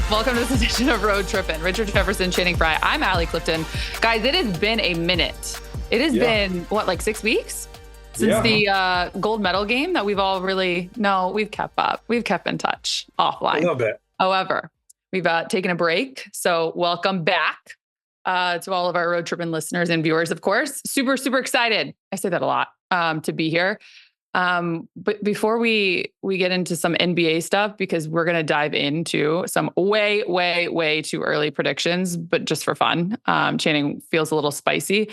Welcome to this edition of Road Trippin. Richard Jefferson, Channing Frye. I'm Allie Clifton. Guys, it has been a minute. It has been, like 6 weeks? Since the gold medal game that we've all we've kept up. We've kept in touch offline. A little bit. However, we've taken a break. So welcome back to all of our Road Trippin listeners and viewers, of course. Super, super excited. I say that a lot to be here. But before we get into some NBA stuff, because we're going to dive into some way, way, way too early predictions, but just for fun, Channing feels a little spicy.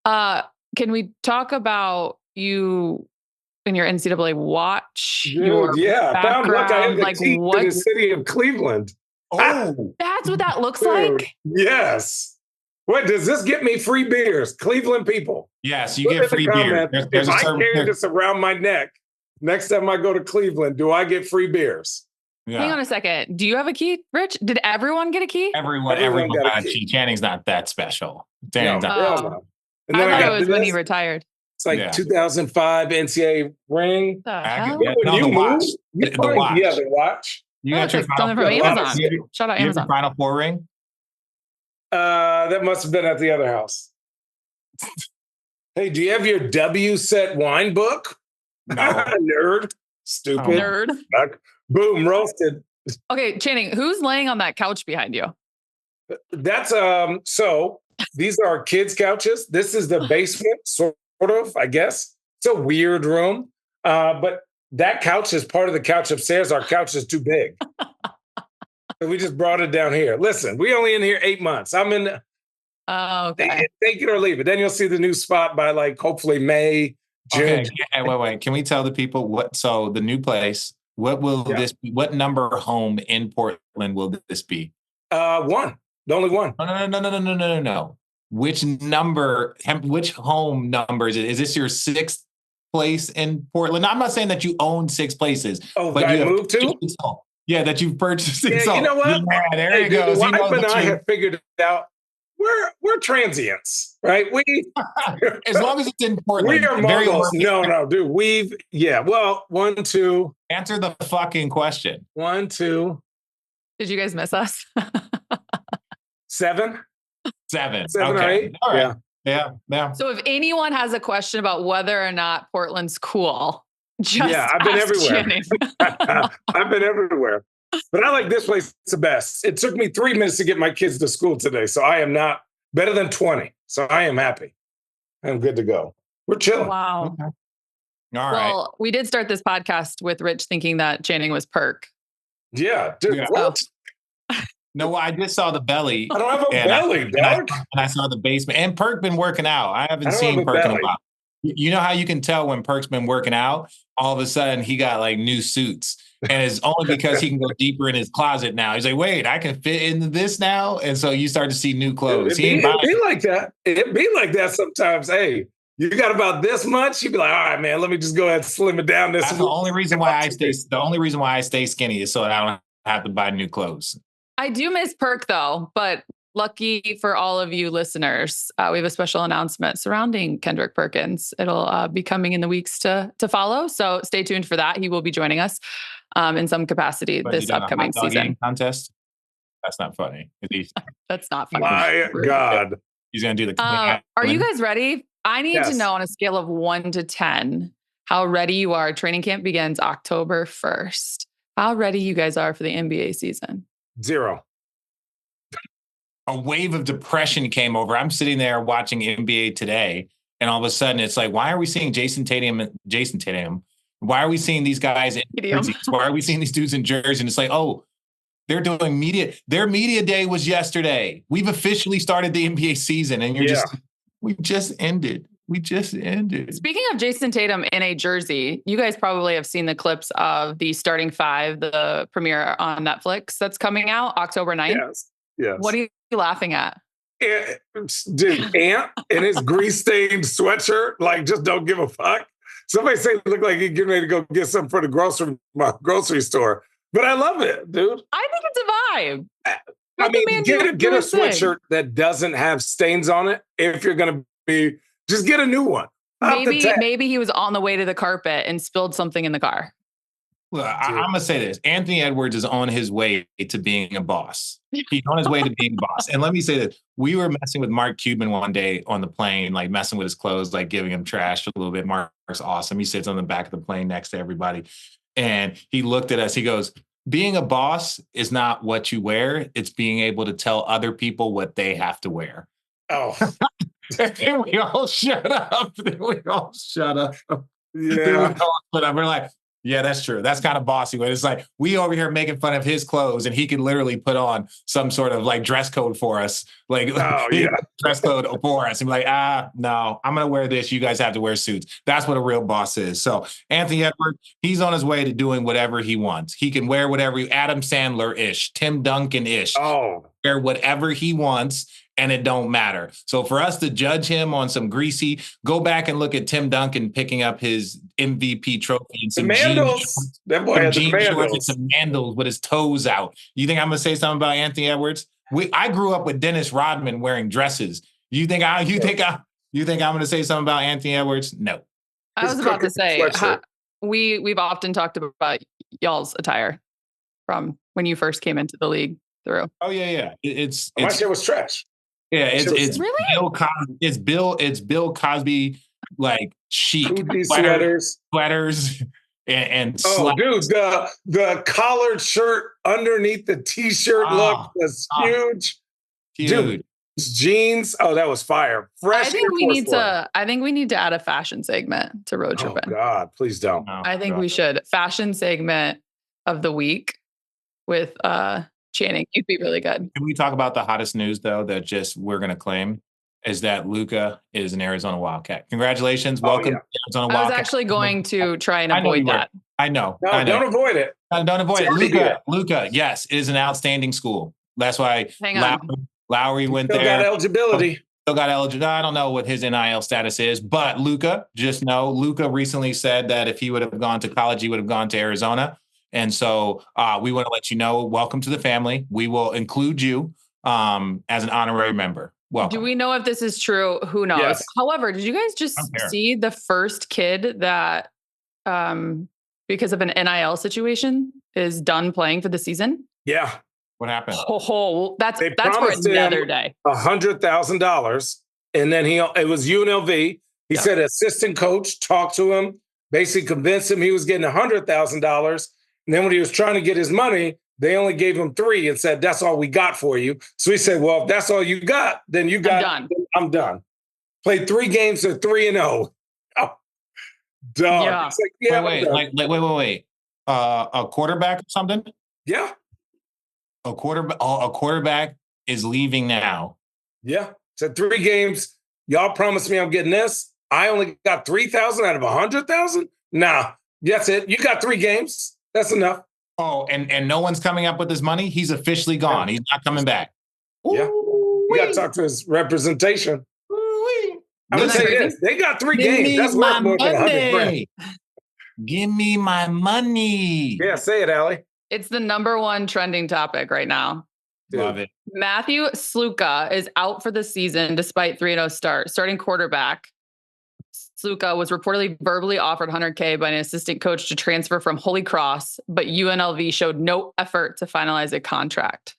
Can we talk about you in your NCAA watch? Dude, yeah. Found luck. I have the key to the city of Cleveland. Oh, that's what that looks like? Yes. What, does this get me free beers? Cleveland people. Yes, you get free beer. If I carry this around my neck, next time I go to Cleveland, do I get free beers? Yeah. Hang on a second. Do you have a key, Rich? Did everyone get a key? Everyone got a key. Channing's not that special. No. I thought it was when he retired. It's like 2005 NCAA ring. The watch. Yeah, the watch. You got your something from Amazon. Shout out Amazon. Your Final Four ring? That must have been at the other house. Hey, do you have your W set wine book? No. Nerd. Stupid. Nerd. Boom, roasted. Okay, Channing, who's laying on that couch behind you? That's so these are our kids' couches. This is the basement, sort of, I guess. It's a weird room. But that couch is part of the couch upstairs. Our couch is too big. So we just brought it down here. Listen, we only in here 8 months. I'm in. Oh, okay. Take it or leave it. Then you'll see the new spot by hopefully May, June. Okay. Wait. Can we tell the people so the new place, what will this be? What number home in Portland will this be? One. The only one. No. Which home number is it? Is this your sixth place in Portland? Now, I'm not saying that you own 6 places. Oh, but you moved to? Yeah, that you've purchased. Yeah, you know what? Yeah, there you go. The wife and I have figured it out. We're transients, right? As long as it's in Portland. We are Mongols. No, dude. 1, 2. Answer the fucking question. 1, 2. Did you guys miss us? 7. 7 okay. Or 8. All right. Yeah. So if anyone has a question about whether or not Portland's cool, I've been everywhere. I've been everywhere. But I like this place the best. It took me 3 minutes to get my kids to school today. So I am not better than 20. So I am happy. I'm good to go. We're chilling. Wow. Okay. All right. Well, we did start this podcast with Rich thinking that Channing was Perk. Yeah. Dude, what? No, I just saw the belly. I don't have a belly, dog. And I saw the basement. And Perk been working out. I haven't seen Perk in a while. You know how you can tell when Perk's been working out? All of a sudden, he got new suits. And it's only because he can go deeper in his closet now. He's like, wait, I can fit into this now? And so you start to see new clothes. It'd be like that. It'd be like that sometimes. Hey, you got about this much? You'd be like, all right, man, let me just go ahead and slim it down. That's the only reason why I stay skinny is so that I don't have to buy new clothes. I do miss Perk, though, but lucky for all of you listeners, we have a special announcement surrounding Kendrick Perkins. It'll be coming in the weeks to follow. So stay tuned for that. He will be joining us in some capacity this upcoming season. Contest? That's not funny. That's not funny. My God. He's going to do the... Are you guys ready? I need to know on a scale of 1 to 10 how ready you are. Training camp begins October 1st. How ready you guys are for the NBA season? 0. A wave of depression came over. I'm sitting there watching NBA Today, and all of a sudden it's like, why are we seeing Jason Tatum? Why are we seeing these guys in jerseys? Why are we seeing these dudes in jerseys? And it's like, oh, they're doing media. Their media day was yesterday. We've officially started the NBA season, and we just ended. Speaking of Jason Tatum in a jersey, you guys probably have seen the clips of the Starting 5, the premiere on Netflix that's coming out October 9th. Yes. What are you laughing at? Dude, Ant in his grease-stained sweatshirt, just don't give a fuck. Somebody say look like he's getting ready to go get something for the grocery store. But I love it, dude. I think it's a vibe. I mean, get a sweatshirt that doesn't have stains on it. If you're going to be, just get a new one. Maybe he was on the way to the carpet and spilled something in the car. Well, I'm going to say this. Anthony Edwards is on his way to being a boss. He's on his way to being a boss. And let me say this. We were messing with Mark Cuban one day on the plane, like messing with his clothes, like giving him trash a little bit. Mark's awesome. He sits on the back of the plane next to everybody. And he looked at us. He goes, being a boss is not what you wear. It's being able to tell other people what they have to wear. Oh. And we all shut up. Yeah. We're like, yeah, that's true. That's kind of bossy. But it's like we over here making fun of his clothes, and he could literally put on some sort of like dress code for us, like dress code for us. And be like, no, I'm gonna wear this. You guys have to wear suits. That's what a real boss is. So Anthony Edwards, he's on his way to doing whatever he wants. He can wear whatever Adam Sandler-ish, Tim Duncan-ish, wear whatever he wants. And it don't matter. So for us to judge him on some greasy, go back and look at Tim Duncan picking up his MVP trophy and some Mandals. That boy had the Mandals. And some Mandals with his toes out. You think I'm going to say something about Anthony Edwards? I grew up with Dennis Rodman wearing dresses. You think I'm going to say something about Anthony Edwards? No. I was about to say we've often talked about y'all's attire from when you first came into the league through. Oh yeah. My shit was trash. Yeah, it's really? Bill Cosby. It's Bill Cosby like chic sweaters and dude, the collared shirt underneath the t-shirt look was huge. Dude, jeans. Oh, that was fire. Fresh. I think we need to add a fashion segment to Road Trippin. Oh God, please don't. I think we should. Fashion segment of the week with Channing. You'd be really good. Can we talk about the hottest news, though, that we're going to claim is that Luka is an Arizona Wildcat. Congratulations. Welcome to Arizona Wildcat. I was actually going to try and avoid that. I know. No, don't avoid it. Don't avoid it. Luka, yes, it is an outstanding school. That's why Lowry went there. Still got eligibility. I don't know what his NIL status is, but Luka recently said that if he would have gone to college, he would have gone to Arizona. And so we want to let you know, welcome to the family. We will include you as an honorary member. Welcome. Do we know if this is true? Who knows? Yes. However, did you guys just see the first kid that, because of an NIL situation, is done playing for the season? Yeah. What happened? Oh, that's for another day. $100,000. And then it was UNLV. He said assistant coach talked to him, basically convinced him he was getting $100,000. And then when he was trying to get his money, they only gave him $3 and said, that's all we got for you. So he said, well, if that's all you got, then I'm done. Played 3 games at 3-0. Oh, done. Yeah. It's like, wait. A quarterback or something? Yeah. A quarterback is leaving now. Yeah. Said 3 games. Y'all promised me I'm getting this. I only got 3,000 out of 100,000. Nah, that's it. You got 3 games. That's enough. Oh, and no one's coming up with his money? He's officially gone. He's not coming back. Yeah. We got to talk to his representation. I'm going to say this. They got 3 games. That's worth more than 100 grand. Give me my money. Yeah, say it, Allie. It's the #1 trending topic right now. Dude. Love it. Matthew Sluka is out for the season despite 3-0 start. Starting quarterback. Sluka was reportedly verbally offered $100K by an assistant coach to transfer from Holy Cross, but UNLV showed no effort to finalize a contract.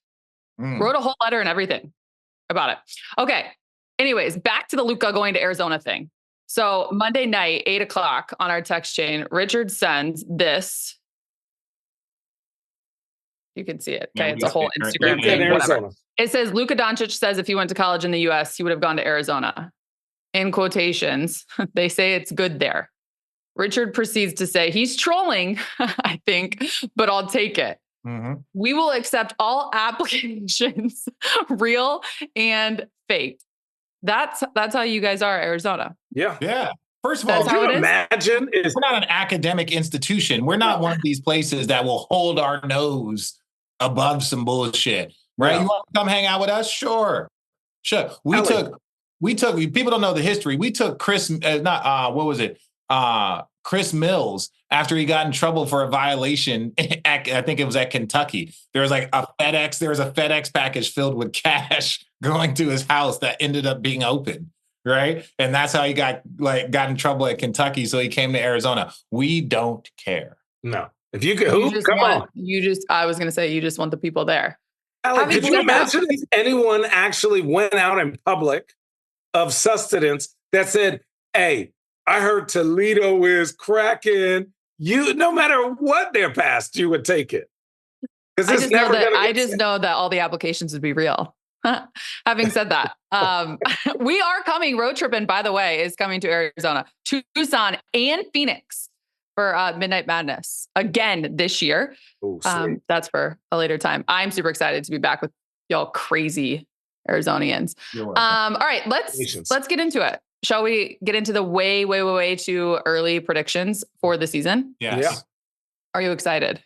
Wrote a whole letter and everything about it. Okay. Anyways, back to the Luka going to Arizona thing. So Monday night, 8:00 on our text chain, Richard sends this. You can see it. Okay. It's a whole Instagram thing. Whatever. It says, Luka Doncic says if he went to college in the US, he would have gone to Arizona. In quotations, they say it's good there. Richard proceeds to say he's trolling, I think, but I'll take it. Mm-hmm. We will accept all applications, real and fake. That's how you guys are, Arizona. Yeah. Yeah. First of all, can you imagine? We're not an academic institution. We're not one of these places that will hold our nose above some bullshit, right? Yeah. You want to come hang out with us? Sure. We took, people don't know the history. We took Chris Mills after he got in trouble for a violation. I think it was at Kentucky. There was a FedEx package filled with cash going to his house that ended up being open. Right. And that's how he got in trouble at Kentucky. So he came to Arizona. We don't care. No. If you could hoop, come on. I was going to say, you just want the people there. Allie, could you imagine if anyone actually went out in public of sustenance that said, hey, I heard Toledo is cracking. You, no matter what their past, you would take it. I just know that all the applications would be real. Having said that, we are coming. Road Trippin, by the way, is coming to Arizona, Tucson, and Phoenix for Midnight Madness again this year. Oh, that's for a later time. I'm super excited to be back with y'all crazy Arizonians. All right, let's get into it. Shall we get into the way too early predictions for the season? Yes. Yeah. Are you excited?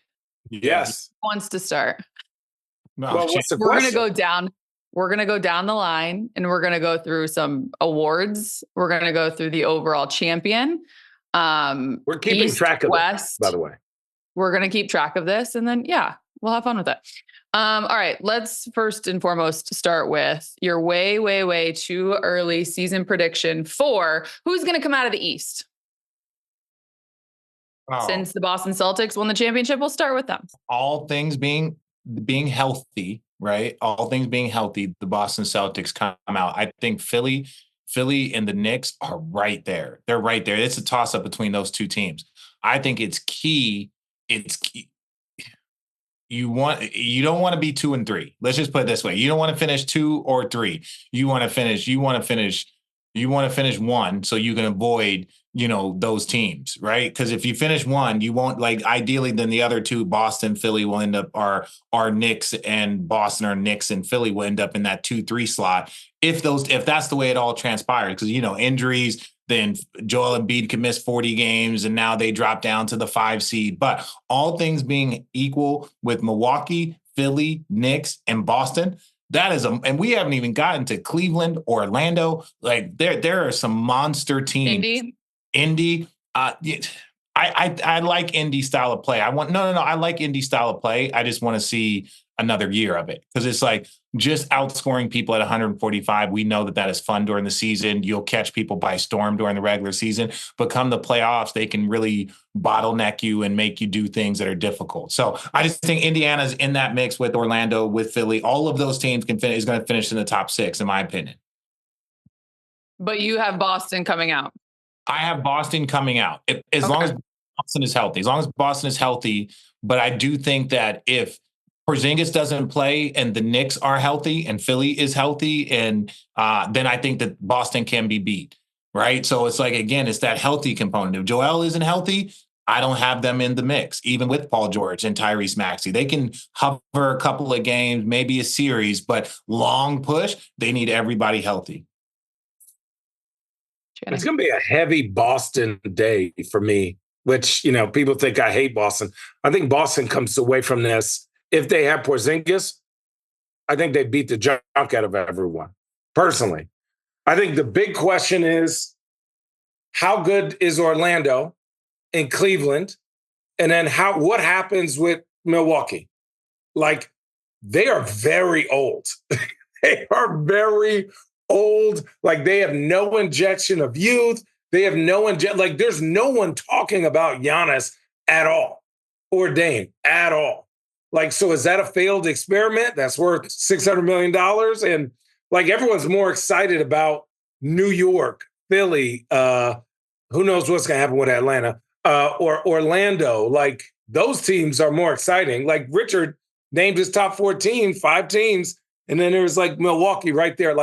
Yes. Who wants to start? No, well, what's the We're question? going to go down. We're going to go down the line and we're going to go through some awards. We're going to go through the overall champion. We're keeping track of West, by the way. We're going to keep track of this and then, we'll have fun with it. All right, let's first and foremost start with your way too early season prediction for who's going to come out of the East. Since the Boston Celtics won the championship, we'll start with them. All things being healthy, right? All things being healthy, the Boston Celtics come out. I think Philly and the Knicks are right there. They're right there. It's a toss-up between those two teams. I think it's key. It's key. You don't want to be 2 and 3. Let's just put it this way. You don't want to finish 2 or 3. You want to finish 1 so you can avoid, those teams, right? Because if you finish 1, you won't, ideally then the other 2, Boston, Philly will end up our Knicks and Boston, or Knicks and Philly will end up in that 2-3 slot. If that's the way it all transpired, because injuries, then Joel Embiid could miss 40 games and now they drop down to the 5 seed. But all things being equal with Milwaukee, Philly, Knicks, and Boston, that is and we haven't even gotten to Cleveland, Orlando. There are some monster teams. Indy. I like Indy style of play. I like Indy style of play. I just want to see another year of it, because it's just outscoring people at 145. We know that is fun during the season. You'll catch people by storm during the regular season, but come the playoffs, they can really bottleneck you and make you do things that are difficult. So I just think Indiana's in that mix with Orlando, with Philly. All of those teams is going to finish in the top 6, in my opinion. But you have Boston coming out. I have Boston coming out as long as Boston is healthy. As long as Boston is healthy, but I do think that if Porzingis doesn't play and the Knicks are healthy and Philly is healthy, and then I think that Boston can be beat, right? So it's again, it's that healthy component. If Joel isn't healthy, I don't have them in the mix, even with Paul George and Tyrese Maxey. They can hover a couple of games, maybe a series, but long push, they need everybody healthy. It's going to be a heavy Boston day for me, which, people think I hate Boston. I think Boston comes away from this. If they have Porzingis, I think they beat the junk out of everyone. Personally, I think the big question is, how good is Orlando and Cleveland? And then what happens with Milwaukee? They are very old. They are very old. They have no injection of youth. They have no there's no one talking about Giannis at all, or Dame at all. So is that a failed experiment that's worth $600 million? And everyone's more excited about New York, Philly, who knows what's going to happen with Atlanta, or Orlando. Those teams are more exciting. Richard named his top 5 teams. And then there's Milwaukee right there,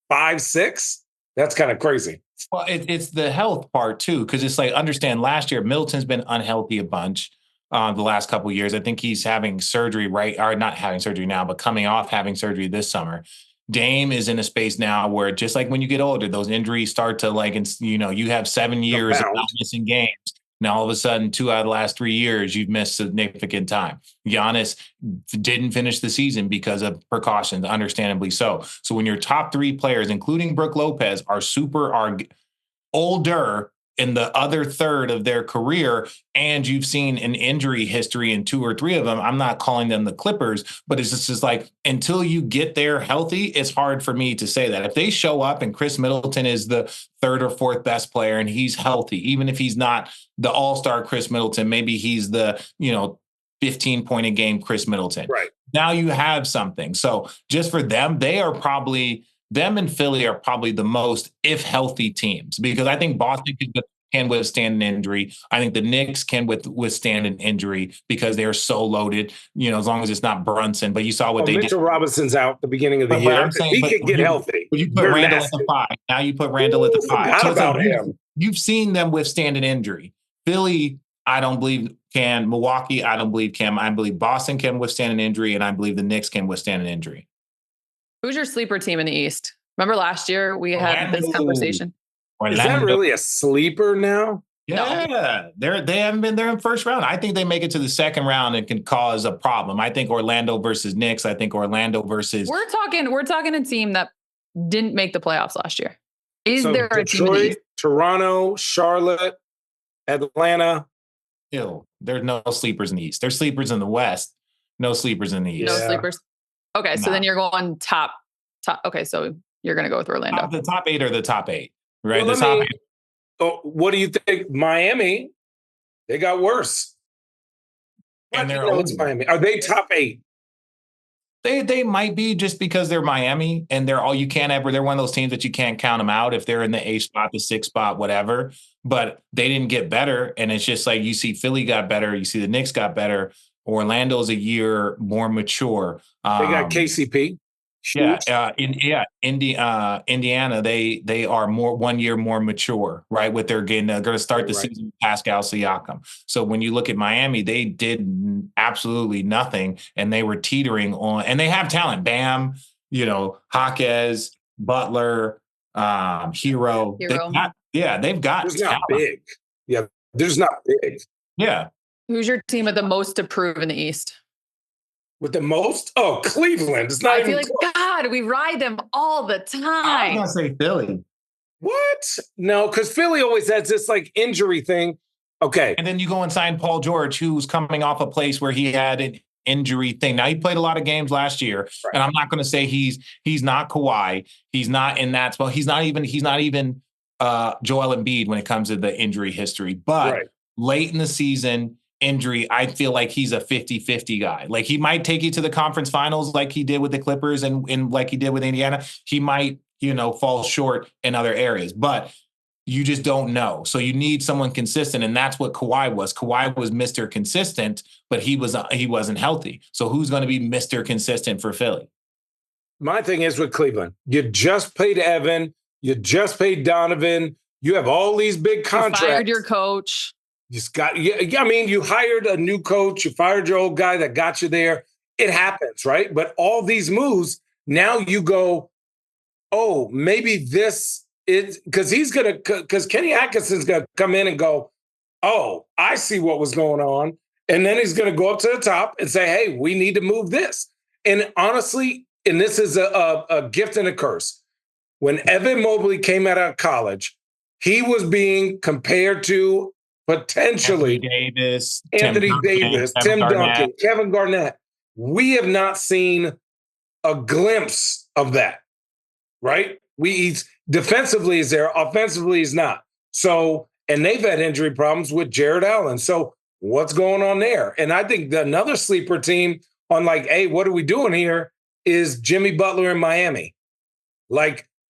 5, 6. That's kind of crazy. Well, it's the health part too, because it's understand last year, Middleton's been unhealthy a bunch. The last couple of years. I think he's having surgery, or not having surgery now, but coming off having surgery this summer. Dame is in a space now where, just like when you get older, those injuries start to you have 7 years of not missing games. Now, all of a sudden, 2 out of the last 3 years, you've missed significant time. Giannis didn't finish the season because of precautions, understandably so. So when your top 3 players, including Brook Lopez, are older in the other third of their career, and you've seen an injury history in 2 or 3 of them, I'm not calling them the Clippers, but it's just until you get there healthy, it's hard for me to say that. If they show up and Chris Middleton is the 3rd or 4th best player and he's healthy, even if he's not the all-star Chris Middleton, maybe he's the, 15-point a game Chris Middleton. Right. Now you have something. So just for them, them and Philly are probably the most, if healthy, teams, because I think Boston can withstand an injury. I think the Knicks can withstand an injury because they're so loaded, as long as it's not Brunson. But you saw what they Mitchell did. Robinson's out the beginning of the year. He can get healthy. But you put Randall at the 5. Now you put Randall at the 5. Forgot about him. You've seen them withstand an injury. Philly, I don't believe can. Milwaukee, I don't believe can. I believe Boston can withstand an injury, and I believe the Knicks can withstand an injury. Who's your sleeper team in the East? Remember last year we had this conversation. Is that really a sleeper now? Yeah, no. They haven't been there in first round. I think they make it to the second round and can cause a problem. I think Orlando versus Knicks. I think Orlando versus. We're talking a team that didn't make the playoffs last year. Is there Detroit, a team in the East? Toronto, Charlotte, Atlanta? Ew. There's no sleepers in the East. There's sleepers in the West. No sleepers in the East. No sleepers. Okay, so then you're going top. Okay, so you're going to go with Orlando. The top 8 are the top 8, right? Well, the top 8. What do you think? Miami, they got worse. And it's Miami. Are they top 8? They might be, just because they're Miami and they're one of those teams that you can't count them out if they're in the 8th spot, the 6th spot, whatever. But they didn't get better. And it's just like, you see Philly got better. You see the Knicks got better. Orlando's a year more mature. They got KCP. Indiana, they are 1 year more mature, right? With their game, they're going to start the season with Pascal Siakam. So when you look at Miami, they did absolutely nothing, and they were teetering on. And they have talent: Bam, Jaquez, Butler, Hero. They've got There's talent. Not big. Yeah, there's not big. Yeah. Who's your team with the most to prove in the East? With the most? Oh, Cleveland. It's not. I feel like God, we ride them all the time. I'm gonna say Philly. What? No, because Philly always has this injury thing. Okay. And then you go and sign Paul George, who's coming off a place where he had an injury thing. Now, he played a lot of games last year, right. And I'm not going to say he's not Kawhi. He's not in that spot. He's not even Joel Embiid when it comes to the injury history. But late in the season, injury, I feel like he's a 50-50 guy. Like, he might take you to the conference finals like he did with the Clippers and like he did with Indiana. He might, fall short in other areas, but you just don't know. So you need someone consistent, and that's what Kawhi was. Kawhi was Mr. Consistent, but he wasn't healthy. So who's going to be Mr. Consistent for Philly? My thing is with Cleveland, you just paid Evan, you just paid Donovan, you have all these big contracts. You fired your coach. You hired a new coach, you fired your old guy that got you there. It happens, right? But all these moves, now you go, oh, maybe this is because Kenny Atkinson's going to come in and go, oh, I see what was going on. And then he's going to go up to the top and say, hey, we need to move this. And honestly, and this is a gift and a curse. When Evan Mobley came out of college, he was being compared to potentially Anthony Davis, Tim Duncan, Kevin Garnett. We have not seen a glimpse of that, right? He's defensively is there, offensively he's not. So, and they've had injury problems with Jared Allen. So what's going on there? And I think another sleeper team on hey, what are we doing here is Jimmy Butler in Miami.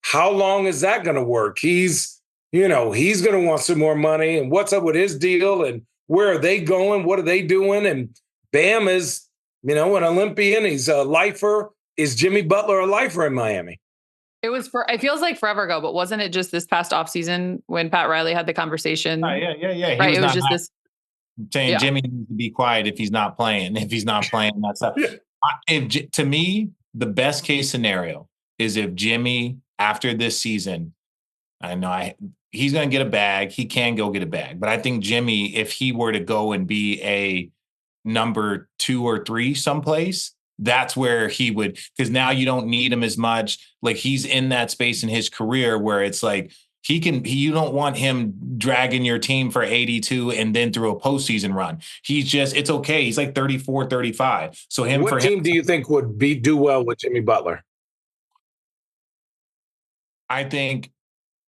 How long is that going to work? He's going to want some more money, and what's up with his deal, and where are they going? What are they doing? And Bam is, an Olympian. He's a lifer. Is Jimmy Butler a lifer in Miami? It feels like forever ago, but wasn't it just this past offseason when Pat Riley had the conversation? Yeah. Right. It was just this. Saying Jimmy needs to be quiet if he's not playing. If he's not playing, that's up. To me, the best case scenario is if Jimmy, after this season, he's going to get a bag. He can go get a bag. But I think Jimmy, if he were to go and be a number 2 or 3 someplace, that's where he would, because now you don't need him as much. He's in that space in his career where it's you don't want him dragging your team for 82 and then through a postseason run. It's okay. He's 34, 35. So what team do you think would do well with Jimmy Butler? I think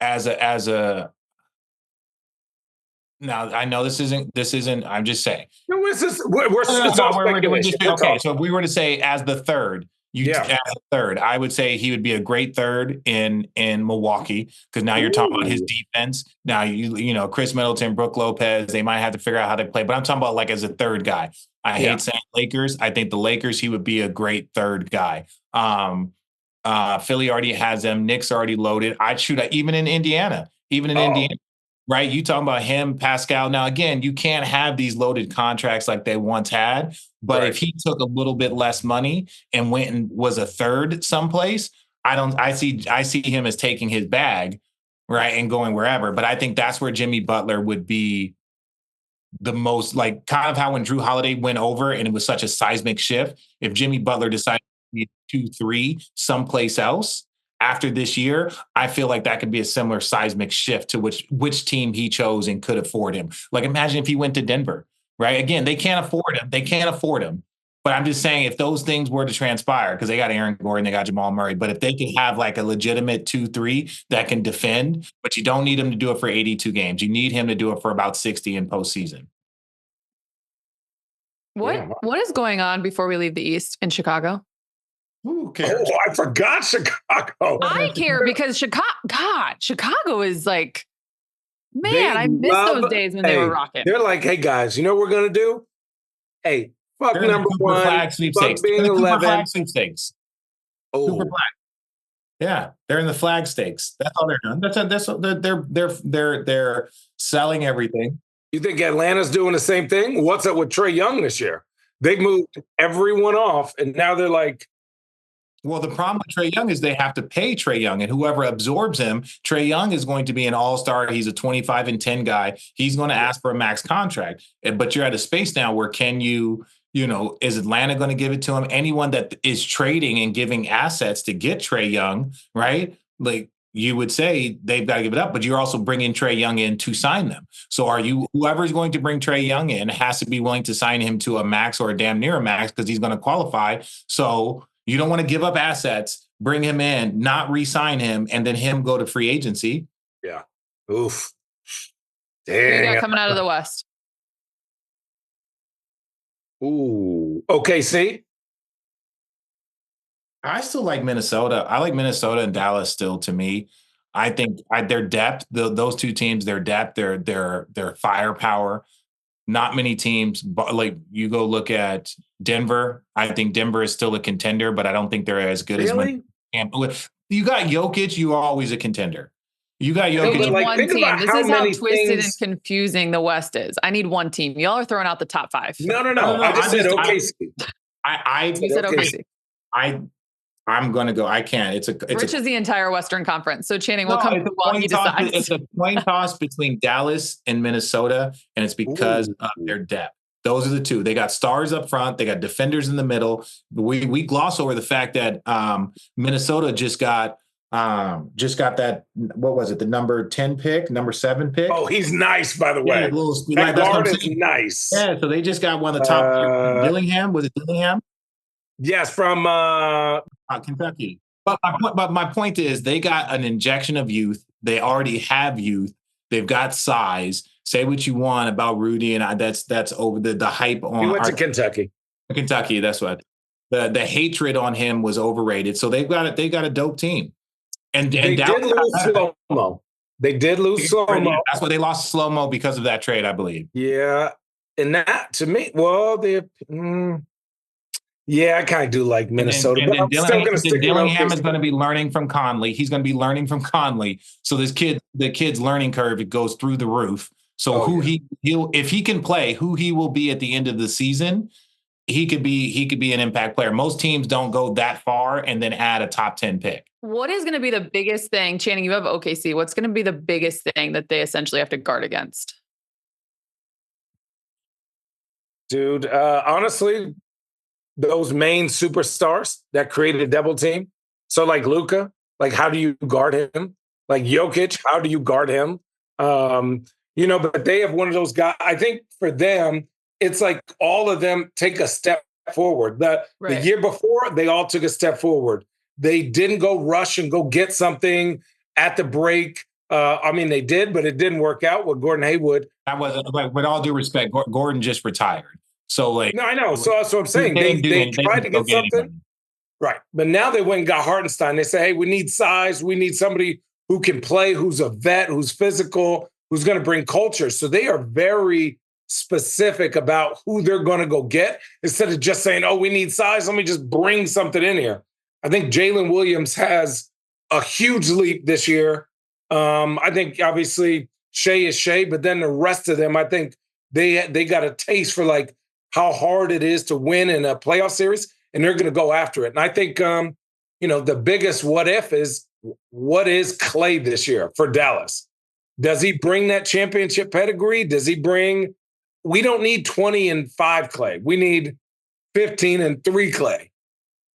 as a Now I know this isn't. I'm just saying. No, it's all speculation. Okay, so if we were to say as the third, I would say he would be a great third in Milwaukee, because now you're talking about his defense. Now you know Chris Middleton, Brook Lopez, they might have to figure out how to play, but I'm talking about like as a third guy. I hate saying Lakers. I think the Lakers, he would be a great third guy. Philly already has them. Knicks already loaded. I'd shoot even in Indiana. Right? You talking about him, Pascal. Now, again, you can't have these loaded contracts like they once had. But if he took a little bit less money and went and was a third someplace, I see him as taking his bag, right, and going wherever. But I think that's where Jimmy Butler would be the most, like kind of how when Drew Holiday went over and it was such a seismic shift. If Jimmy Butler decided to be 2-3 someplace else after this year, I feel like that could be a similar seismic shift to which team he chose and could afford him. Like imagine if he went to Denver, right? Again, they can't afford him. But I'm just saying if those things were to transpire, because they got Aaron Gordon, they got Jamal Murray, but if they could have like a legitimate 2-3 that can defend, but you don't need him to do it for 82 games. You need him to do it for about 60 in postseason. What is going on before we leave the East in Chicago? Who cares? Oh, I forgot Chicago. I care because Chicago is like, man, I miss those days when they were rocking. They're like, hey guys, you know what we're gonna do? Hey, fuck number one, fuck being 11. Flag sweepstakes. Oh, Super flag. Yeah, they're in the flag stakes. That's all they're doing. They're selling everything. You think Atlanta's doing the same thing? What's up with Trae Young this year? They moved everyone off, and now they're like. Well, the problem with Trae Young is they have to pay Trae Young, and whoever absorbs him, Trae Young is going to be an all-star. He's a 25-10 guy. He's going to ask for a max contract. But you're at a space now where is Atlanta going to give it to him? Anyone that is trading and giving assets to get Trae Young, right? Like you would say they've got to give it up, but you're also bringing Trae Young in to sign them. So whoever's going to bring Trae Young in has to be willing to sign him to a max or a damn near a max because he's going to qualify. So you don't want to give up assets, bring him in, not re-sign him, and then him go to free agency. Yeah. Oof. Damn. You got coming out of the West. Ooh. OKC. I still like Minnesota. I like Minnesota and Dallas still to me. I think their depth, those two teams, their depth, their firepower. Not many teams, but like you go look at Denver. I think Denver is still a contender, but I don't think they're as good as. You got Jokic, you are always a contender. You got Jokic. I need one team. This is how twisted and confusing the West is. I need one team. Y'all are throwing out the top five. No. I just said OKC. You said OKC. I'm going to go. I can't. Rich is the entire Western Conference. So Channing, we'll come while he decides. It's a coin toss between Dallas and Minnesota, and it's because of their depth. Those are the two. They got stars up front. They got defenders in the middle. We gloss over the fact that Minnesota just got that. What was it? The number 10 pick, number 7 pick. Oh, he's nice, by the way. That guard is nice. Yeah, so they just got one of the top. Dillingham, was it Dillingham? Yes, from Kentucky. But my point is they got an injection of youth. They already have youth. They've got size. Say what you want about Rudy, and that's over the hype on. He went to Kentucky. Kentucky, that's what. The hatred on him was overrated. So they got a dope team. And they did lose Slow-Mo. They did lose Slow-Mo. That's why they lost Slow-Mo because of that trade, I believe. Yeah. And that, to me, yeah, I kind of do like Minnesota. And Dillingham is going to be learning from Conley. He's going to be learning from Conley. So the kid's learning curve, it goes through the roof. So if he can play, who he will be at the end of the season, he could be an impact player. Most teams don't go that far and then add a top 10 pick. What is going to be the biggest thing, Channing? You have OKC. What's going to be the biggest thing that they essentially have to guard against? Dude, honestly, those main superstars that created a double team. So like Luka, like how do you guard him? Like Jokic, how do you guard him? But they have one of those guys. I think for them, it's like all of them take a step forward. The year before, they all took a step forward. They didn't go rush and go get something at the break. I mean, they did, but it didn't work out with Gordon Hayward. That wasn't, like, with all due respect, Gordon just retired. So, like, No, I know. So that's what I'm saying. they They tried to didn't get go something. anybody. Right. But now they went and got Hartenstein. They say, hey, we need size. We need somebody who can play, who's a vet, who's physical, who's going to bring culture. So they are very specific about who they're going to go get instead of just saying, oh, we need size. Let me just bring something in here. I think Jalen Williams has a huge leap this year. I think obviously Shea is Shea, but then the rest of them, I think they got a taste for like how hard it is to win in a playoff series, and they're going to go after it. And I think, the biggest what if is what is Clay this year for Dallas? Does he bring that championship pedigree? Does he bring? We don't need 20-5 Clay. We need 15-3 Clay.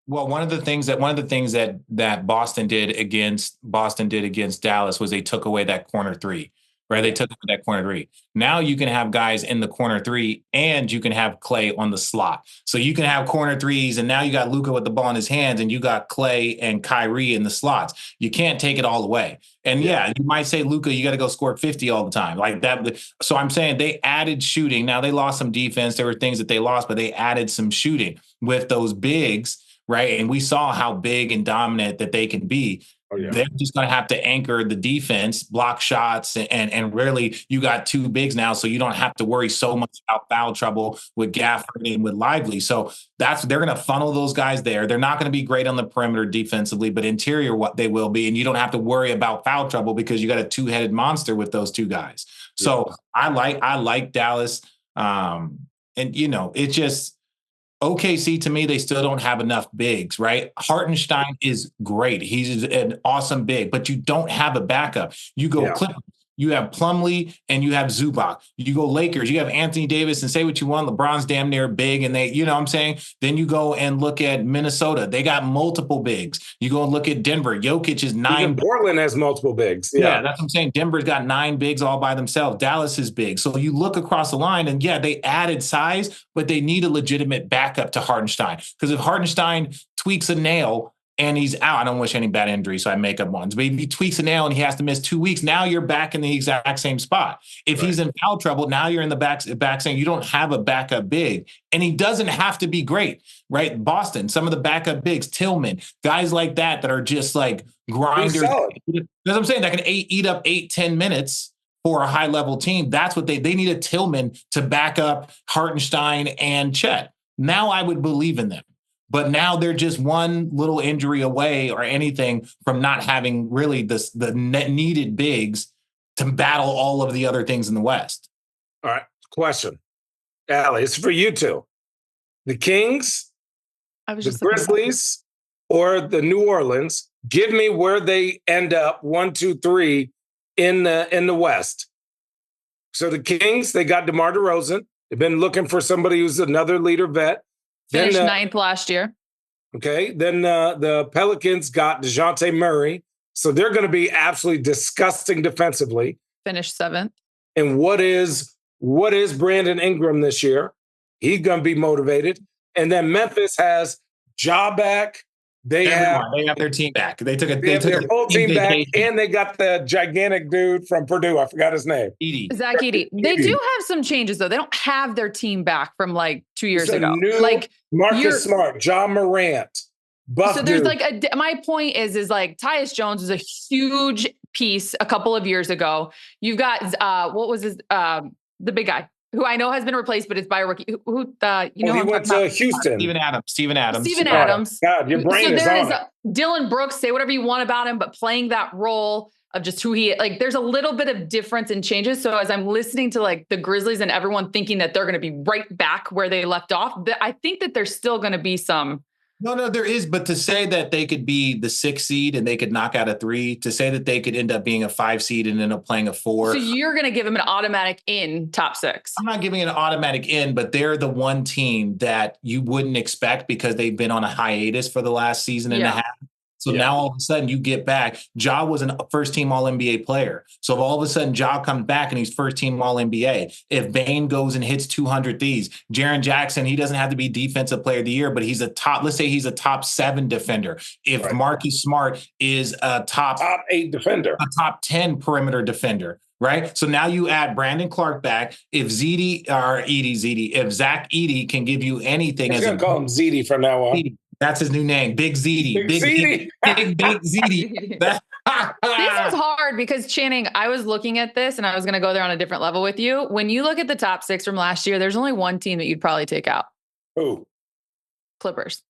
Well, one of the things that Boston did against Dallas was they took away that corner three, right? They took away that corner three. Now you can have guys in the corner three, and you can have Clay on the slot. So you can have corner threes, and now you got Luka with the ball in his hands, and you got Clay and Kyrie in the slots. You can't take it all away. And yeah, you might say, Luka, you got to go score 50 all the time, like that. So I'm saying they added shooting. Now they lost some defense. There were things that they lost, but they added some shooting with those bigs. Right. And we saw how big and dominant that they can be. Oh, yeah. They're just going to have to anchor the defense, block shots, and really you got two bigs now, so you don't have to worry so much about foul trouble with Gafford and with Lively. So they're going to funnel those guys there. They're not going to be great on the perimeter defensively, but interior what they will be, and you don't have to worry about foul trouble because you got a two-headed monster with those two guys. So yeah. I like Dallas, and it's just. OKC, to me, they still don't have enough bigs, right? Hartenstein is great. He's an awesome big, but you don't have a backup. You go Clippers, you have Plumlee, and you have Zubac. You go Lakers, you have Anthony Davis, and say what you want, LeBron's damn near big, and they, what I'm saying? Then you go and look at Minnesota. They got multiple bigs. You go and look at Denver. Jokic is 9. Even Portland has multiple bigs. Yeah, that's what I'm saying. Denver's got 9 bigs all by themselves. Dallas is big. So you look across the line, and they added size, but they need a legitimate backup to Hartenstein. Because if Hartenstein tweaks a nail and he's out, I don't wish any bad injuries, so I make up ones. But if he tweaks a nail and he has to miss 2 weeks, now you're back in the exact same spot. If he's in foul trouble, now you're in the back saying you don't have a backup big. And he doesn't have to be great, right? Boston, some of the backup bigs, Tillman, guys like that are just like grinders. That's what I'm saying. That can eat up 8-10 minutes for a high-level team. That's what they need, a Tillman to back up Hartenstein and Chet. Now I would believe in them. But now they're just one little injury away or anything from not having really the needed bigs to battle all of the other things in the West. All right. Question. Allie, it's for you two. The Kings, the Grizzlies, or the New Orleans, give me where they end up 1, 2, 3 in the West. So the Kings, they got DeMar DeRozan. They've been looking for somebody who's another leader vet. Finished 9th last year. Okay. Then the Pelicans got DeJounte Murray. So they're going to be absolutely disgusting defensively. Finished 7th. And what is Brandon Ingram this year? He's going to be motivated. And then Memphis has Ja back. They have their team back. They took their whole team back, and they got the gigantic dude from Purdue. I forgot his name. Zach Edey. They do have some changes, though. They don't have their team back from like 2 years ago. Like Marcus Smart, John Morant, Buff. So there's my point is like Tyus Jones was a huge piece a couple of years ago. You've got what was his the big guy who I know has been replaced, but it's by a rookie. He went to Houston. Steven Adams. God, your brain is on. Dylan Brooks. Say whatever you want about him, but playing that role of just who he like. There's a little bit of difference and changes. So as I'm listening to like the Grizzlies and everyone thinking that they're going to be right back where they left off, I think that there's still going to be some. No, there is. But to say that they could be the 6th seed and they could knock out a 3, to say that they could end up being a 5 seed and end up playing a 4. So you're going to give them an automatic in top 6. I'm not giving it an automatic in, but they're the one team that you wouldn't expect because they've been on a hiatus for the last season and a half. So now all of a sudden you get back. Ja was a first-team All-NBA player. So if all of a sudden Ja comes back and he's first-team All-NBA, if Bane goes and hits 200 threes, Jaren Jackson, he doesn't have to be Defensive Player of the Year, but he's let's say he's a top 7 defender. If Marcus Smart is a top 8 defender, a top 10 perimeter defender. Right. So now you add Brandon Clark back. If if Zach Edey can give you anything, I'm going to call him Zeddy from now on. That's his new name, Big Zeddy. Big Zeddy. This is hard because, Channing, I was looking at this and I was going to go there on a different level with you. When you look at the top 6 from last year, there's only one team that you'd probably take out. Who? Clippers.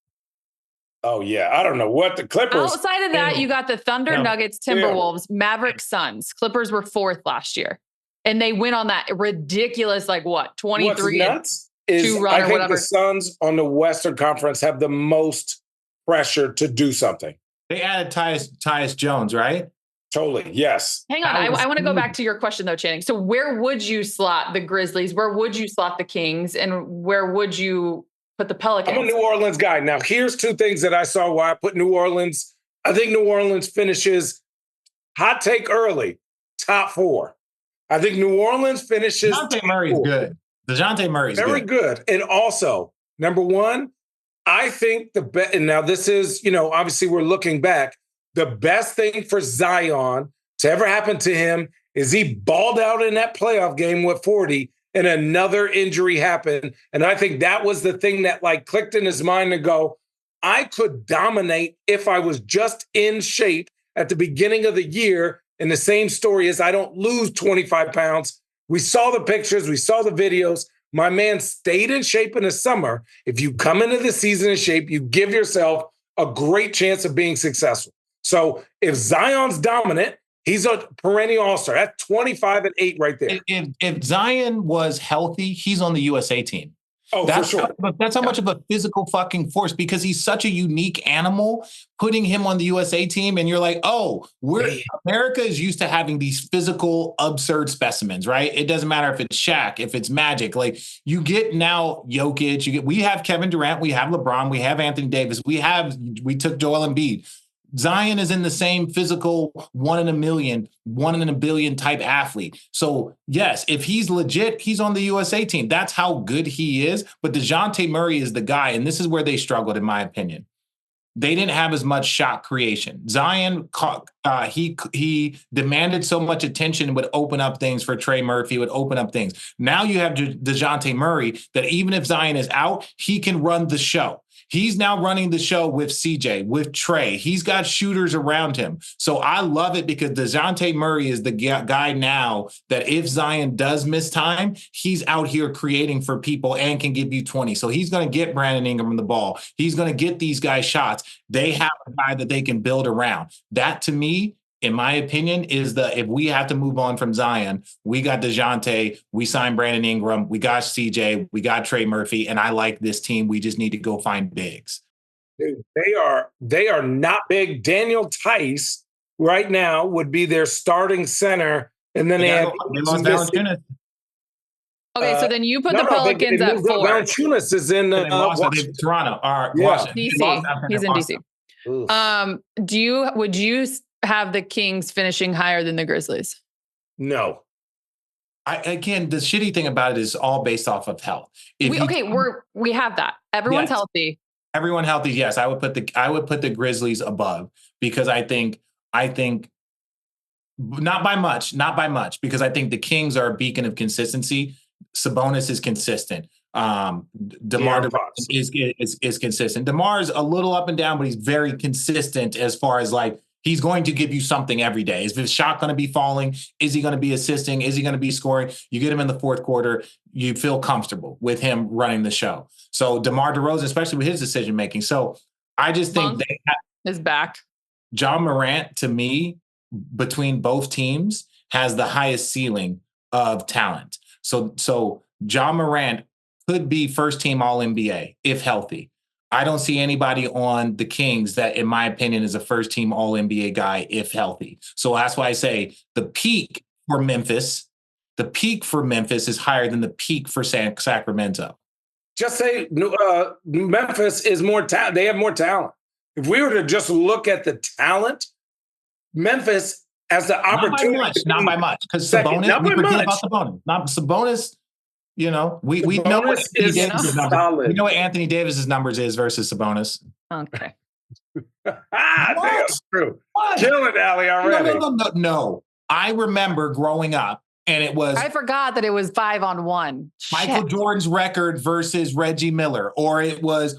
Oh, yeah. I don't know what the Clippers. Outside of that, you got the Thunder, Nuggets, Timberwolves, Mavericks, Suns. Clippers were 4th last year. And they went on that ridiculous, 23 What's nuts is run I or think whatever. the Suns on the Western Conference have the most pressure to do something. They added Tyus Jones, right? Totally. Yes. Hang on. I want to go back to your question, though, Channing. So where would you slot the Grizzlies? Where would you slot the Kings? And where would you put the Pelicans? I'm a New Orleans guy. Now, here's 2 things that I saw why I put New Orleans. I think New Orleans finishes, hot take early, top 4. I think New Orleans finishes. DeJounte Murray's good. DeJounte Murray's very good. And also, number 1, I think and now this is, obviously we're looking back. The best thing for Zion to ever happen to him is he balled out in that playoff game with 40 and another injury happened. And I think that was the thing that clicked in his mind to go, I could dominate if I was just in shape at the beginning of the year. And the same story is I don't lose 25 pounds. We saw the pictures. We saw the videos. My man stayed in shape in the summer. If you come into the season in shape, you give yourself a great chance of being successful. So if Zion's dominant, he's a perennial all-star. That's 25-8 right there. If Zion was healthy, he's on the USA team. Oh, that's for sure. That's how much of a physical fucking force, because he's such a unique animal, putting him on the USA team. And you're like, America is used to having these physical, absurd specimens, right? It doesn't matter if it's Shaq, if it's Magic, you get now Jokic, we have Kevin Durant, we have LeBron, we have Anthony Davis, we took Joel Embiid. Zion is in the same physical 1 in a million, 1 in a billion type athlete. So yes, if he's legit, he's on the USA team. That's how good he is. But DeJounte Murray is the guy. And this is where they struggled, in my opinion. They didn't have as much shot creation. Zion, he demanded so much attention, would open up things for Trey Murphy, would open up things. Now you have DeJounte Murray that even if Zion is out, he can run the show. He's now running the show with CJ, with Trey. He's got shooters around him. So I love it because DeJounte Murray is the guy now that if Zion does miss time, he's out here creating for people and can give you 20. So he's going to get Brandon Ingram the ball. He's going to get these guys shots. They have a guy that they can build around. That, to me, in my opinion, is if we have to move on from Zion, we got DeJounte, we signed Brandon Ingram, we got CJ, we got Trey Murphy, and I like this team. We just need to go find bigs. Dude, they are not big. Daniel Tice right now would be their starting center, and then they lost Valanciunas. Okay, so then you put the Pelicans at 4. Valanciunas is in Toronto. Washington. DC. He's in DC. Would you have the Kings finishing higher than the Grizzlies? No. Again, the shitty thing about it is all based off of health. We have that. Everyone's healthy. Everyone healthy. Yes, I would put the Grizzlies above because I think not by much, because I think the Kings are a beacon of consistency. Sabonis is consistent. DeMar is consistent. DeMar's a little up and down, but he's very consistent as far as he's going to give you something every day. Is his shot going to be falling? Is he going to be assisting? Is he going to be scoring? You get him in the fourth quarter, you feel comfortable with him running the show. So DeMar DeRozan, especially with his decision making. So I just think his back. John Morant, to me, between both teams, has the highest ceiling of talent. So John Morant could be first team All-NBA if healthy. I don't see anybody on the Kings that, in my opinion, is a first team All-NBA guy if healthy. So that's why I say the peak for Memphis is higher than the peak for Sacramento. Just say Memphis is more talent. They have more talent. If we were to just look at the talent, Memphis has the opportunity. Not by much. Because Second, Sabonis, not we by forget much. about Sabonis. Not Sabonis, we know what Sabonis Anthony is Davis' numbers. solid. We know what Anthony Davis' numbers is versus Sabonis. Okay. That's true. What? Killing it, Allie, already. No. I remember growing up, and it was I forgot that it was 5-on-1. Michael Shit. Jordan's record versus Reggie Miller, or it was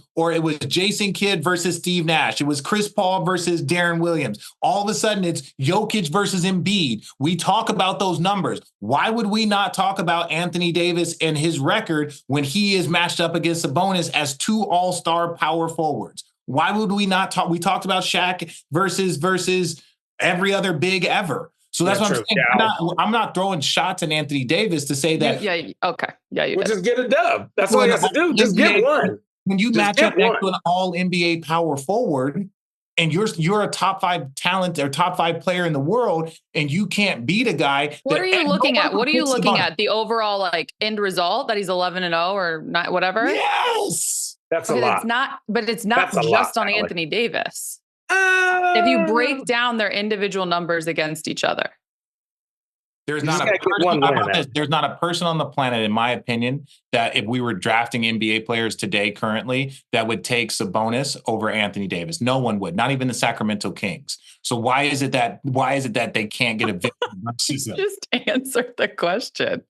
Jason Kidd versus Steve Nash. It was Chris Paul versus Darren Williams. All of a sudden, it's Jokic versus Embiid. We talk about those numbers. Why would we not talk about Anthony Davis and his record when he is matched up against Sabonis as two all-star power forwards? Why would we not talk? We talked about Shaq versus every other big ever. So that's what I'm saying. Yeah. I'm not throwing shots at Anthony Davis to say that. Okay. Yeah, you We'll did. just get a dub. That's all you have to do. Just get one. When you Just match get up next to one. an all NBA power forward, and you're a top 5 talent or top 5 player in the world, and you can't beat a guy. What are you looking at? What are you looking at? The overall end result that he's 11-0 or not, whatever. Yes, that's a lot. It's not just on Anthony Davis. If you break down their individual numbers against each other, there's not a person on the planet, in my opinion, that if we were drafting NBA players today currently, that would take Sabonis over Anthony Davis. No one would, not even the Sacramento Kings. So why is it that they can't get a victory? Just answer the question.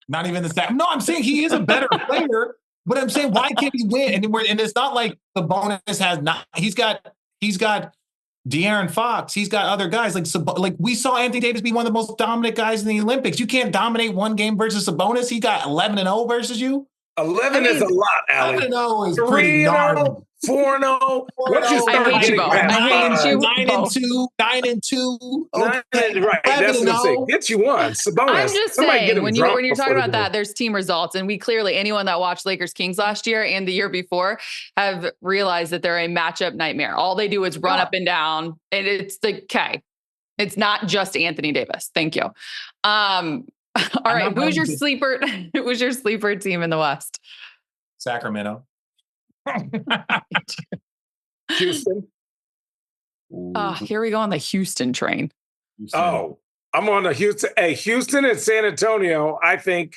Not even No, I'm saying he is a better player, but I'm saying why can't he win? And it's not like Sabonis has not. He's got De'Aaron Fox. He's got other guys like we saw Anthony Davis be one of the most dominant guys in the Olympics. You can't dominate one game versus Sabonis. He got 11-0 versus you. 11 is a lot, Allie. 11-0 is pretty gnarly. 4-0. Once you start getting past 9-2. Right. That's what I'm saying. Get you one. Sabonis. I'm just saying, when you're talking about that, there's team results. And we clearly, anyone that watched Lakers Kings last year and the year before have realized that they're a matchup nightmare. All they do is run up and down. And it's okay. It's not just Anthony Davis. Thank you. All right. Who's your sleeper team in the West? Sacramento. Houston. Here we go on the Houston train. Oh, I'm on the Houston. Hey, Houston and San Antonio, I think.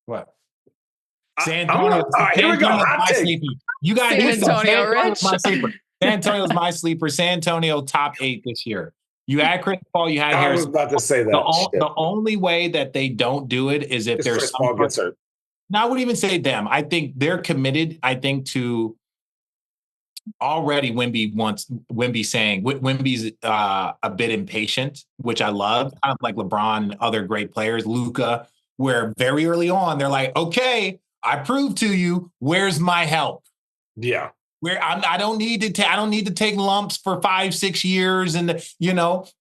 What? San Antonio. Here we go. Hot take. You got San Antonio, Rich. San Antonio's my sleeper. San Antonio top 8 this year. You add Chris Paul, you had Harrison. I was about to say that. The only way that they don't do it is if there's Chris Paul gets hurt. Now, I wouldn't even say them. I think they're committed, to already Wemby's saying, Wemby's a bit impatient, which I love, kind of like LeBron and other great players, Luka, where very early on, they're like, okay, I proved to you, where's my help? Yeah. Where I don't need to take lumps for 5-6 years. And,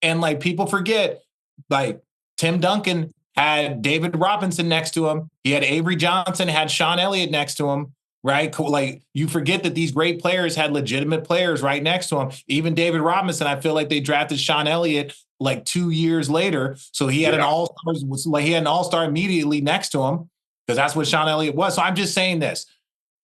and like people forget, like Tim Duncan had David Robinson next to him. He had Avery Johnson, had Sean Elliott next to him, right? Like you forget that these great players had legitimate players right next to him. Even David Robinson, I feel like they drafted Sean Elliott like 2 years later. So he had an all-star immediately next to him because that's what Sean Elliott was. So I'm just saying this.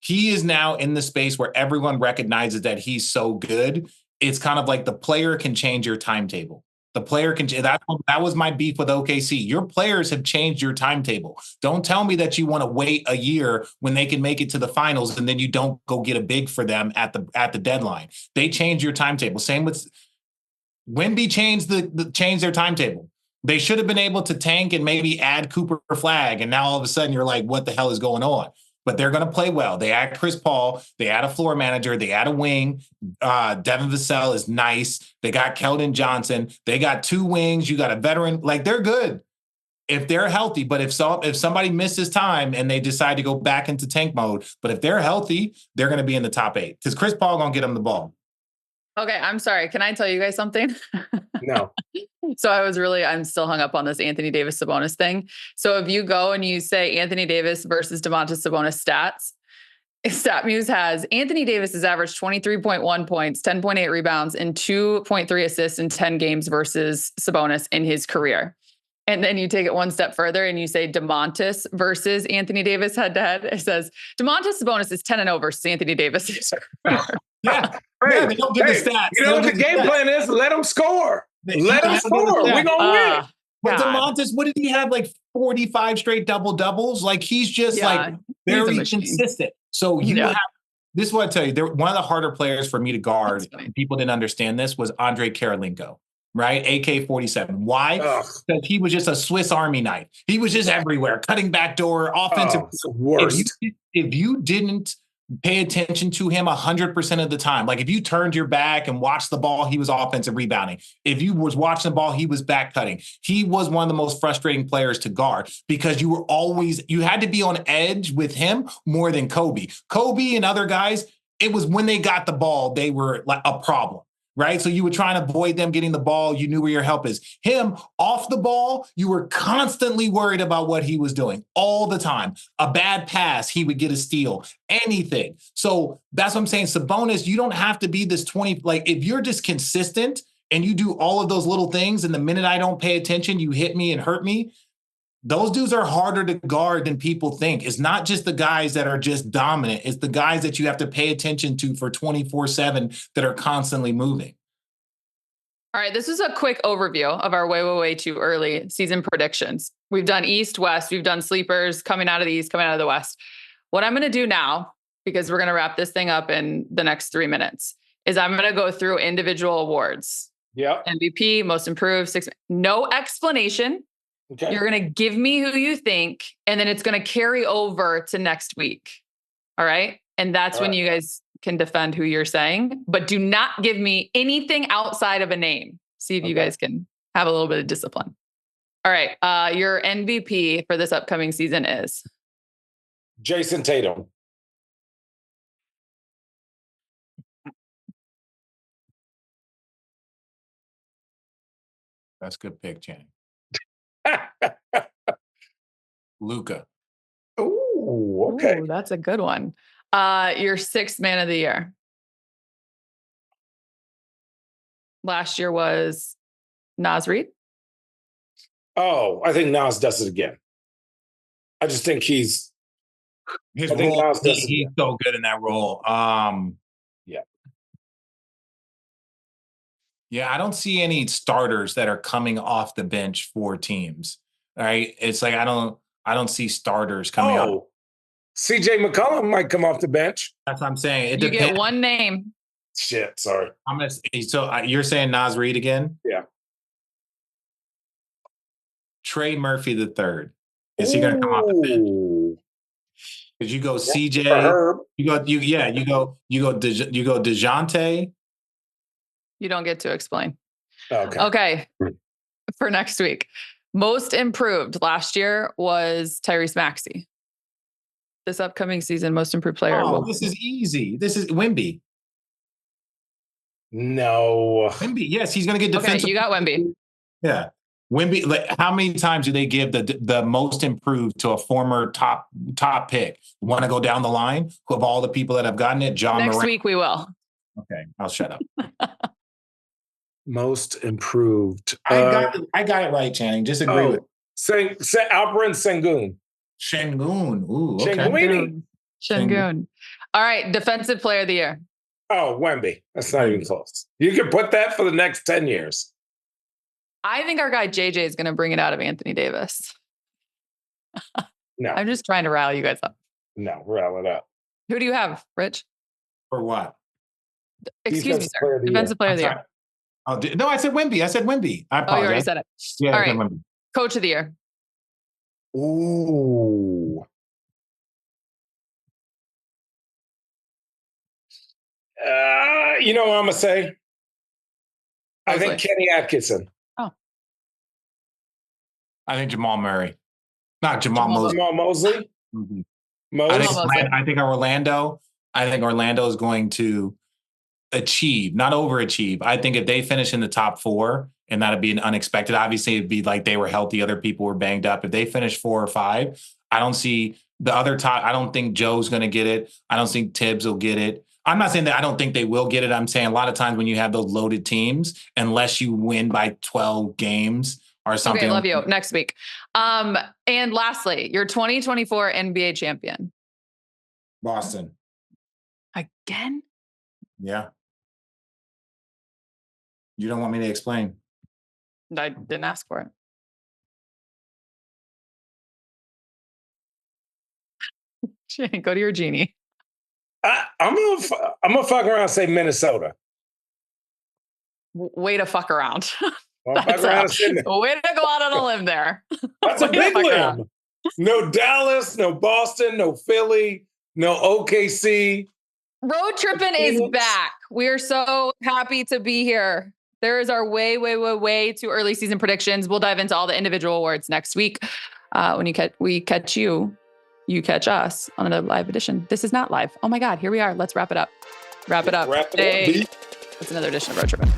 He is now in the space where everyone recognizes that he's so good. It's kind of like the player can change your timetable. The player can. That was my beef with OKC. Your players have changed your timetable. Don't tell me that you want to wait a year when they can make it to the finals and then you don't go get a big for them at the deadline. They change your timetable. Same with Wemby changed their timetable. They should have been able to tank and maybe add Cooper Flag, and now all of a sudden you're like, what the hell is going on? But they're going to play well. They add Chris Paul. They add a floor manager. They add a wing. Devin Vassell is nice. They got Keldon Johnson. They got 2 wings. You got a veteran. Like, they're good if they're healthy. But if somebody misses time and they decide to go back into tank mode, but if they're healthy, they're going to be in the top 8 because Chris Paul going to get them the ball. Okay, I'm sorry. Can I tell you guys something? No. So I'm still hung up on this Anthony Davis Sabonis thing. So if you go and you say Anthony Davis versus Domantas Sabonis stats, StatMuse has Anthony Davis has averaged 23.1 points, 10.8 rebounds, and 2.3 assists in 10 games versus Sabonis in his career. And then you take it one step further and you say DeMontis versus Anthony Davis head to head. It says DeMontis Sabonis is 10-0 versus Anthony Davis. Yeah. Hey, they don't give the stats. You know what the game plan is? Let them score. Let them score. We're going to win. But DeMontis, what did he have? Like 45 straight double-doubles? Like he's just like very consistent. So you have, this is what I tell you. One of the harder players for me to guard, and people didn't understand this, was Andre Karolinko. Right? AK-47. Why? Because he was just a Swiss Army knife. He was just everywhere, cutting backdoor, offensive. If you didn't pay attention to him 100% of the time, like if you turned your back and watched the ball, he was offensive rebounding. If you was watching the ball, he was back cutting. He was one of the most frustrating players to guard because you had to be on edge with him more than Kobe. Kobe and other guys, it was when they got the ball, they were like a problem. Right? So you were trying to avoid them getting the ball. You knew where your help is. Him off the ball, you were constantly worried about what he was doing all the time. A bad pass, he would get a steal, anything. So that's what I'm saying. Sabonis, you don't have to be this 20, like if you're just consistent and you do all of those little things and the minute I don't pay attention, you hit me and hurt me. Those dudes are harder to guard than people think. It's not just the guys that are just dominant. It's the guys that you have to pay attention to for 24/7 that are constantly moving. All right, this is a quick overview of our way too early season predictions. We've done East, West, we've done sleepers coming out of the East, coming out of the West. What I'm going to do now, because we're going to wrap this thing up in the next 3 minutes, is I'm going to go through individual awards. Yeah. MVP, most improved, no explanation. Okay. You're going to give me who you think, and then it's going to carry over to next week. All right. And that's when you guys can defend who you're saying, but do not give me anything outside of a name. See if you guys can have a little bit of discipline. All right. Your MVP for this upcoming season is Jason Tatum. That's a good pick, Channing. Luka. Ooh, okay. Ooh, that's a good one. Your sixth man of the year. Last year was Naz Reid. Oh, I think Nas does it again. I just think he's so good in that role. Yeah, I don't see any starters that are coming off the bench for teams. All right. It's like I don't see starters coming up. CJ McCollum might come off the bench. That's what I'm saying. You get one name. Shit, sorry. You're saying Naz Reid again? Yeah. Trey Murphy III. Is he going to come off the bench? Because you go CJ, you go DeJounte. You don't get to explain. Okay. For next week. Most improved last year was Tyrese Maxey. This upcoming season, most improved player. This is easy. This is Wemby. No. Wemby, yes, he's going to get defensive. Okay, you got Wemby. Yeah. Wemby, like, how many times do they give the most improved to a former top pick? Want to go down the line of all the people that have gotten it? Next week we will. Okay, I'll shut up. Most improved. I got it right, Channing. Just agree with Alperen Sengun. Sengun. Ooh, okay. Sengun. All right, defensive player of the year. Oh, Wemby. That's not even close. You can put that for the next 10 years. I think our guy JJ is going to bring it out of Anthony Davis. No. I'm just trying to rile you guys up. No, rile it up. Who do you have, Rich? For what? Excuse me, sir. Defensive player of the year. Oh, no, I said Wemby. I apologize. Oh, you already said it. Yeah, all right. Coach of the year. Ooh. You know what I'm going to say? I think Kenny Atkinson. Oh. I think Jamal Murray. Not Jamal Mosley. Jamal Mosley? Mm-hmm. I think Orlando is going to achieve, not overachieve. I think if they finish in the top 4, and that'd be an unexpected, obviously it'd be like they were healthy, other people were banged up. If they finish 4 or 5, I don't see the other top. I don't think Joe's going to get it. I don't think Tibbs will get it. I'm not saying that I don't think they will get it. I'm saying a lot of times when you have those loaded teams, unless you win by 12 games or something. Okay, love you. Next week. And lastly, your 2024 NBA champion. Boston. Again? Yeah. You don't want me to explain. I didn't ask for it. Go to your genie. I'm gonna fuck around and say Minnesota. Way to fuck around. Fuck around and say way to go out on a limb there. That's a big limb. No Dallas, no Boston, no Philly, no OKC. Road Trippin is back. We are so happy to be here. There is our way too early season predictions. We'll dive into all the individual awards next week. When we catch you, you catch us on another live edition. This is not live. Oh my God, here we are. Let's wrap it up. Wrap it up. Wrap it up. It's another edition of Road Trippin.